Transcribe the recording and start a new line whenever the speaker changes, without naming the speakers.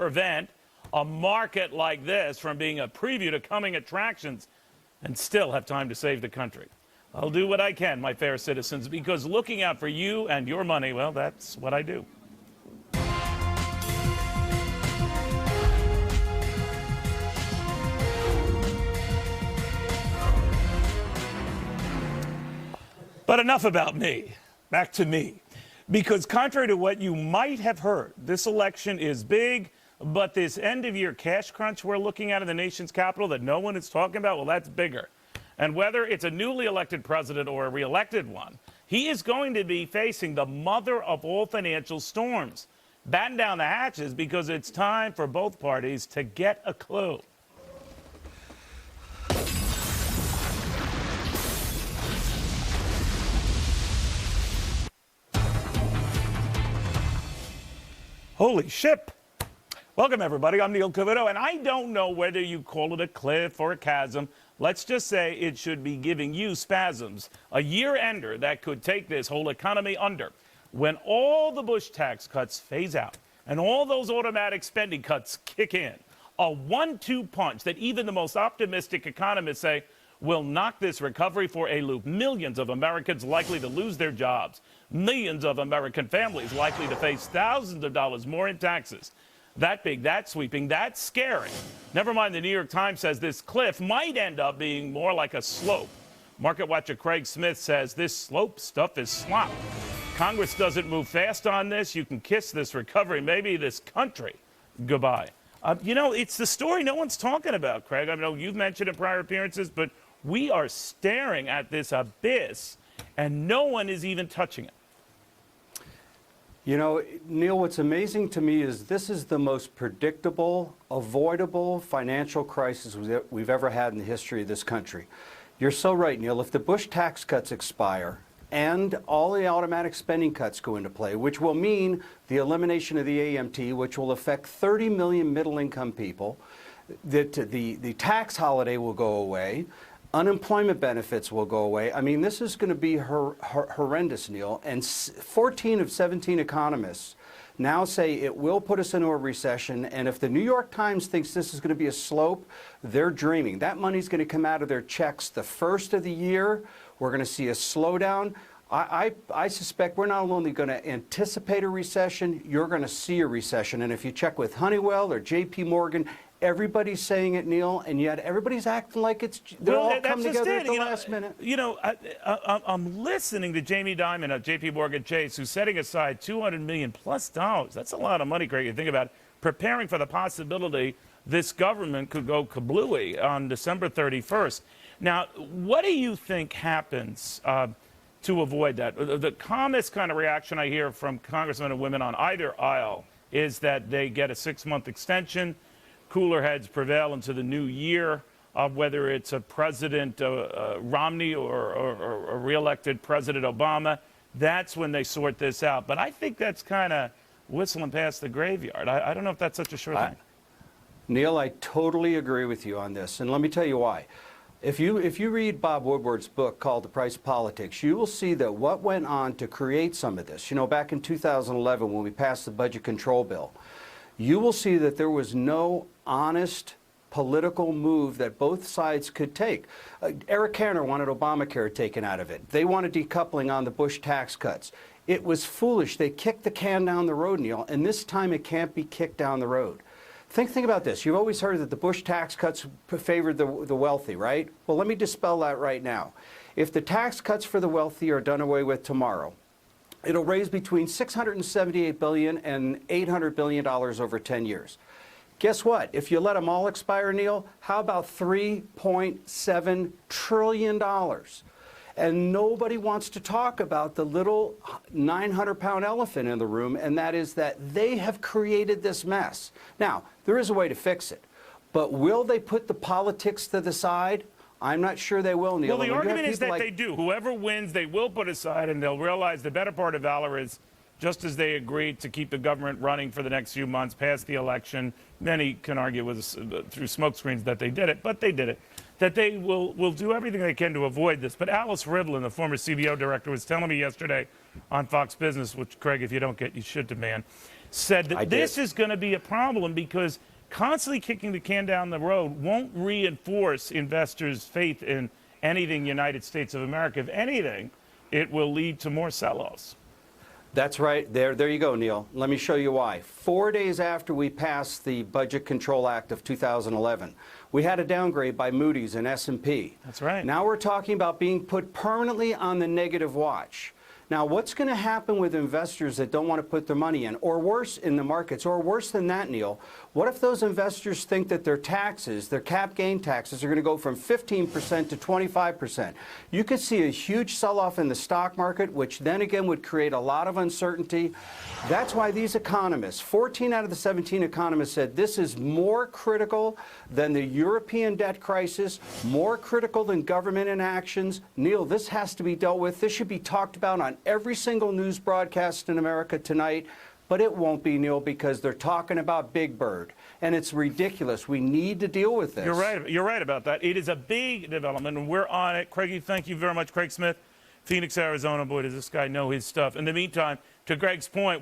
prevent a market like this from being a preview to coming attractions and still have time to save the country. I'll do what I can, my fair citizens, because looking out for you and your money, well, that's what I do. But enough about me. Back to me. Because contrary to what you might have heard, this election is big, but this end-of-year cash crunch we're looking at in the nation's capital that no one is talking about, well, that's bigger. And whether it's a newly elected president or a re-elected one, he is going to be facing the mother of all financial storms. Batten down the hatches because it's time for both parties to get a clue. Holy ship. Welcome, everybody. I'm Neil Cavuto, and I don't know whether you call it a cliff or a chasm. Let's just say it should be giving you spasms. A year-ender that could take this whole economy under. When all the Bush tax cuts phase out and all those automatic spending cuts kick in, a 1-2 punch that even the most optimistic economists say will knock this recovery for a loop. Millions of Americans likely to lose their jobs. Millions of American families likely to face thousands of dollars more in taxes. That big, that sweeping, that scary. Never mind, the New York Times says this cliff might end up being more like a slope. Market watcher Craig Smith says this slope stuff is slop. Congress doesn't move fast on this. You can kiss this recovery, maybe this country, goodbye. You know, it's the story no one's talking about, Craig. I know you've mentioned in prior appearances, but we are staring at this abyss, and no one is even touching it.
You know, Neil, what's amazing to me is this is the most predictable, avoidable financial crisis we've ever had in the history of this country. You're so right, Neil. If the Bush tax cuts expire and all the automatic spending cuts go into play, which will mean the elimination of the AMT, which will affect 30 million middle-income people, that the tax holiday will go away, unemployment benefits will go away. I mean, this is going to be horrendous, Neil. And 14 of 17 economists now say it will put us into a recession. And if the New York Times thinks this is going to be a slope, they're dreaming. That money's going to come out of their checks the first of the year. We're going to see a slowdown. I suspect we're not only going to anticipate a recession, you're going to see a recession. And if you check with Honeywell or J.P. Morgan, everybody's saying it, Neil, and yet everybody's acting like they're all come together at the last minute.
You know, I'm listening to Jamie Dimon of J.P. Morgan Chase, who's setting aside $200 million plus. That's a lot of money, Craig. You think about it, preparing for the possibility this government could go kablooey on December 31st. Now, what do you think happens to avoid that? The calmest kind of reaction I hear from congressmen and women on either aisle is that they get a 6-month extension. Cooler heads prevail into the new year, whether it's a President Romney or a re-elected President Obama. That's when they sort this out. But I think that's kind of whistling past the graveyard. I don't know if that's such a sure thing.
Neil, I totally agree with you on this, and let me tell you why. If you read Bob Woodward's book called The Price of Politics, you will see that what went on to create some of this, you know, back in 2011 when we passed the Budget Control Bill, you will see that there was no honest political move that both sides could take. Eric Cantor wanted Obamacare taken out of it. They wanted decoupling on the Bush tax cuts. It was foolish. They kicked the can down the road, Neil, and this time it can't be kicked down the road. Think about this. You've always heard that the Bush tax cuts favored the wealthy, right? Well, let me dispel that right now. If the tax cuts for the wealthy are done away with tomorrow, it'll raise between $678 billion and $800 billion over 10 years. Guess what? If you let them all expire, Neil, how about $3.7 trillion? And nobody wants to talk about the little 900-pound elephant in the room, and that is that they have created this mess. Now, there is a way to fix it, but will they put the politics to the side? I'm not sure they will, Neil.
Well, the argument is that they do. Whoever wins, they will put aside, and they'll realize the better part of valor is just as they agreed to keep the government running for the next few months past the election. Many can argue through smokescreens that they did it, but they did it. That they will do everything they can to avoid this. But Alice Rivlin, the former CBO director, was telling me yesterday on Fox Business, which, Craig, if you don't get, you should demand, said that
I did.
this is going to be a problem because constantly kicking the can down the road won't reinforce investors' faith in anything United States of America. If anything, it will lead to more sell-offs.
That's right. There you go, Neil. Let me show you why. 4 days after we passed the Budget Control Act of 2011, we had a downgrade by Moody's and S&P.
That's right.
Now we're talking about being put permanently on the negative watch. Now, what's going to happen with investors that don't want to put their money in, or worse, in the markets, or worse than that, Neil? What if those investors think that their taxes, their cap gain taxes, are going to go from 15% to 25%? You could see a huge sell-off in the stock market, which then again would create a lot of uncertainty. That's why these economists, 14 out of the 17 economists, said this is more critical than the European debt crisis, more critical than government inactions. Neil, this has to be dealt with. This should be talked about on every single news broadcast in America tonight, but it won't be, Neil, because they're talking about Big Bird, and it's ridiculous. We need to deal with this.
You're right. You're right about that. It is a big development, and we're on it. Craigie, thank you very much. Craig Smith, Phoenix, Arizona. Boy, does this guy know his stuff. In the meantime, to Greg's point,